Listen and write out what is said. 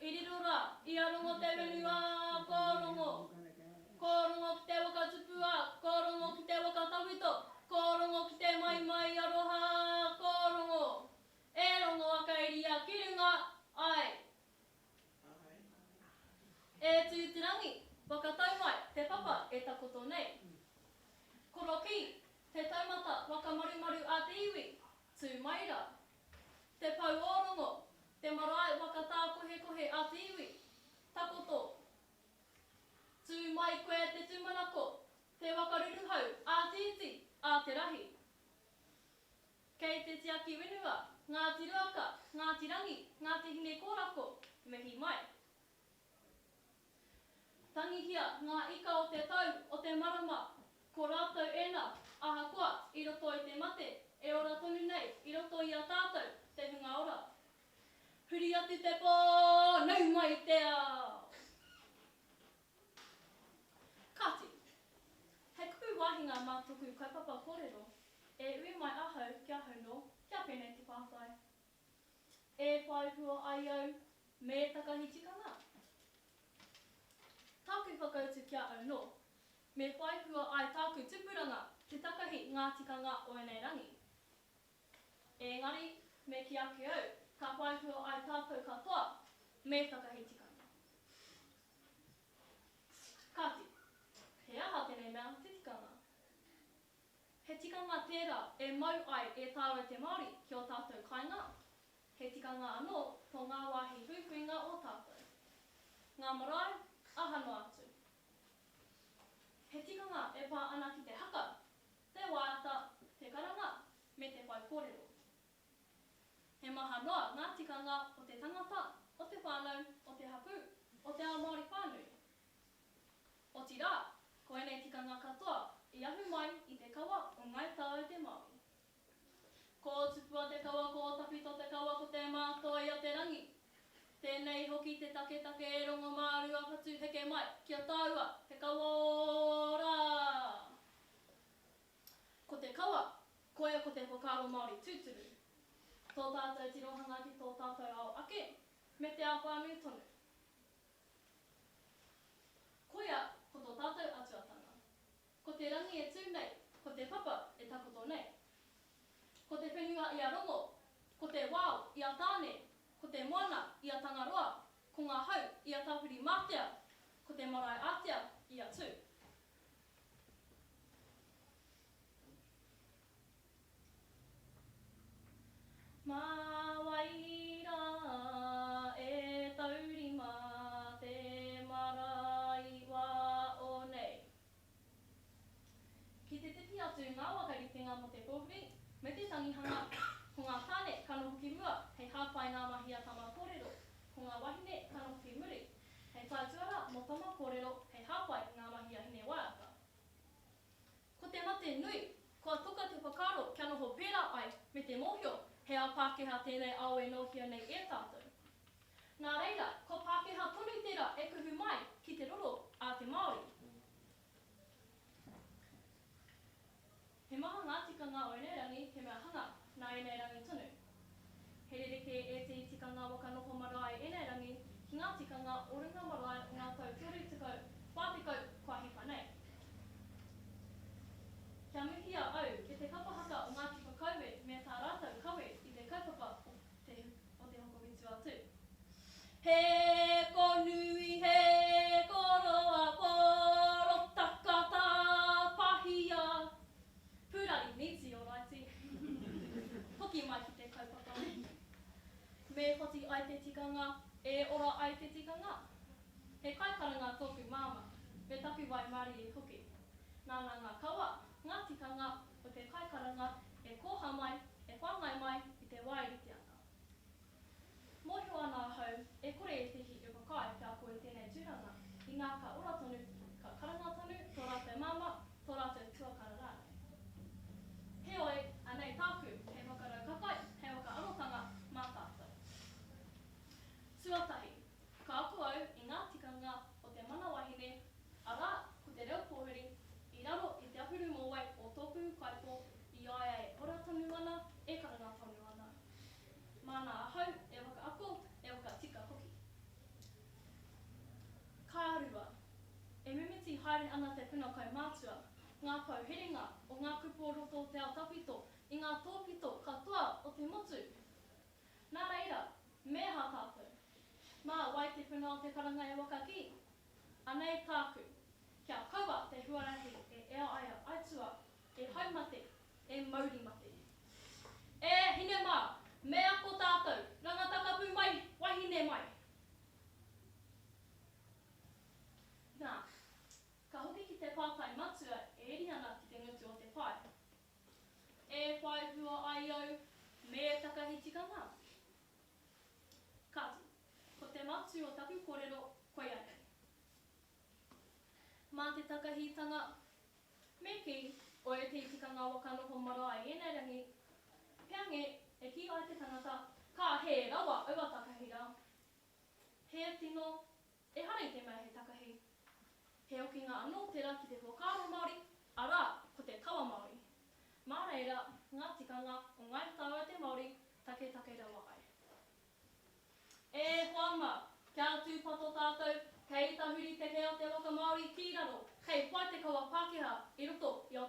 irirura, iarongo te wenua, kōrongo. Kōrongo ki te waka tupua, kōrongo ki te waka tawito, kōrongo ki te mai mai aroha, kōrongo. E rongo wakairia ki runga, ai. E tūtirangi, wakatau mai, te papa e takoto nei. Koroki, te taumata wakamarumaru a te iwi, tū maira. Te pau ōrongo, te marae wakatākohe a te iwi, takoto. Tū mai koe te tūmanako, te wakaruruhau a te iti, a te rahi. Kei te tiaki wenua, Ngāti Ruaka, Ngāti Rangi, Ngāti Hine Kōrako, mihi mai. Tangihia ngā ika o te tau o te marama, ko rātou ena, ahakoa, i roto i te mate, e ora tonu nei, i roto i a tātou, te hunga ora. Huri atu te pō, nau mai te ao. Kāti, he kupu wāhinga mā tuku kaipapa kōrero, e ui mai ahau kia hauno, kia pēnei te pātai. E whai hua ai au, me takahi tikanga. Tāku whakautu kia au no, me whai hua ai tāku tupuranga te takahi ngā tikanga o enei rangi. Engari, me ki ake au, ka whai hua ai tātou katoa, me takahi tikanga. Kāti, he aha tēnei mea te tikanga. He tikanga tērā e mau ai e tāua te Māori ki o tātou kainga. He tikanga anō tō ngā wāhi huihuinga o tātou. Ngā marae, ahano atu. He tikanga e pā ana ki te haka, te waiata, te karanga, me te whai kōrero. He maha noa ngā tikanga o te tangata, o te whānau, o te hapu, o te ao Māori whānui. O ti rā, ko enei tikanga katoa, i ahu mai i te kawa o ngai tāu te Māori. Ko tupua te kawa, ko tapito te kawa, ko te mātua i a te rangi. Tēnei hoki te take e rongo mārua hatu heke mai, kia tāua, he kawa ora. Ko te kawa, koea ko te whakaaro Māori tūturu. Tō tātou tirohanga ki tō tātou ao ake, me te āwhānui tonu. Koea ko tō tātou atuatanga. Ko te rangi e tū nei, ko te papa e takoto nei. Ko te whenua i a rongo, ko te wao i a tāne, ko te moana i a tangaroa, ko ngā hau i a tāpiri mātea, ko te marae ātea i a tū. Mā waira e taurima te marae wā o nei. Ki te tipi atu ngā wakaritenga mo te pōhuri, me te tangihanga, ko ngā tāne kanohoki mua, hei hāpai ngā mahi a tama kōrero. Ko ngā wahine kanohoki muri, hei taituara mo tama kōrero, hei hāpai ngā mahi a hine waiata. Ko te mate nui, kua toka te whakaaro kia noho pērā ai me te mōhio, hei a Pākehā tēnei ao e nohia nei e tātou. Nā reira, ko Pākehā tonu tērā e kuhu mai ki te roro a te Māori. He maha ngā tikanga o enei rangi, he mea hanga nā enei rangi tonu. He rereke e te tikanga waka noho marae enei rangi, ki ngā tikanga o runga marae o ngā tau tūri tikau, whātikau kua hipa nei. Kia muhia au e te kapahaka o Ngāti Whakauwe me tā rātau kawe i te kaupapa o te hoko mitu atu. He konui, he koroa poro takata pahia. Pūrari niti o raiti. Hoki mai ki te kaupapa. Me whati ai te tikanga, e ora ai te tikanga. He kaikaranga tōku māma, me taku wai Māori e hoki. Nāna ngā kawa, ngā tikanga o te kaikaranga e koha mai, e whāngai mai i te wairitianga. Mōhio ana hau, e kore e tehi e whakai kia koe tēnei tūranga, i ngā ka ora tonu, ka karanga tonu, tō rātou māma, tō rātou tuakara rānei. Heoi, anei tāku, he whakarau kakai, he waka anotanga mā tātou. Tuatahi, ka aku au i ngā tikanga o te mana wahine, arā ko te reo pōhuri, i raro i te ahuru mōwai o tōku kaipo i ai e ora tonu ana, e karanga tonu ana. Mana ahau, e waka ako, e waka tika hoki. whina kai mātua, ngā pauherenga o ngā kuporoto te atapito i ngā tōpito katoa o te motu. Nā reira, mea tātou. Mā wai te whunau te karanga e waka ki. Anei tāku, kia kaua te huarahi e eo aia aitua, e haumate, e maurimate. E hine mā, mea ko tātou, rangatakapu mai, wahine mai. Nā, ka hoki ki te pātai matua e eri ana ki te ngutu o te pai. E whai hua ai au, me takahi tikanga. Kāti, ko te matu o taku kōrero koe ane. Mā te takahitanga, me ki, o e te tikanga waka noho marae e nei rangi, peange e ki ai te tangata, ka he rawa ua takahira. He tino, e harei te mai he takahi. He oki ngā anōtera ki te whakaro Māori, arā, ko te kawa Māori. Mā reira, ngā tikanga o ngai tāua te Māori, take rawa ai. E whama, kia tūpato tātou, kei tahuri te kea o te waka Māori ki raro, kei whai te kawa Pākehā, i roto i o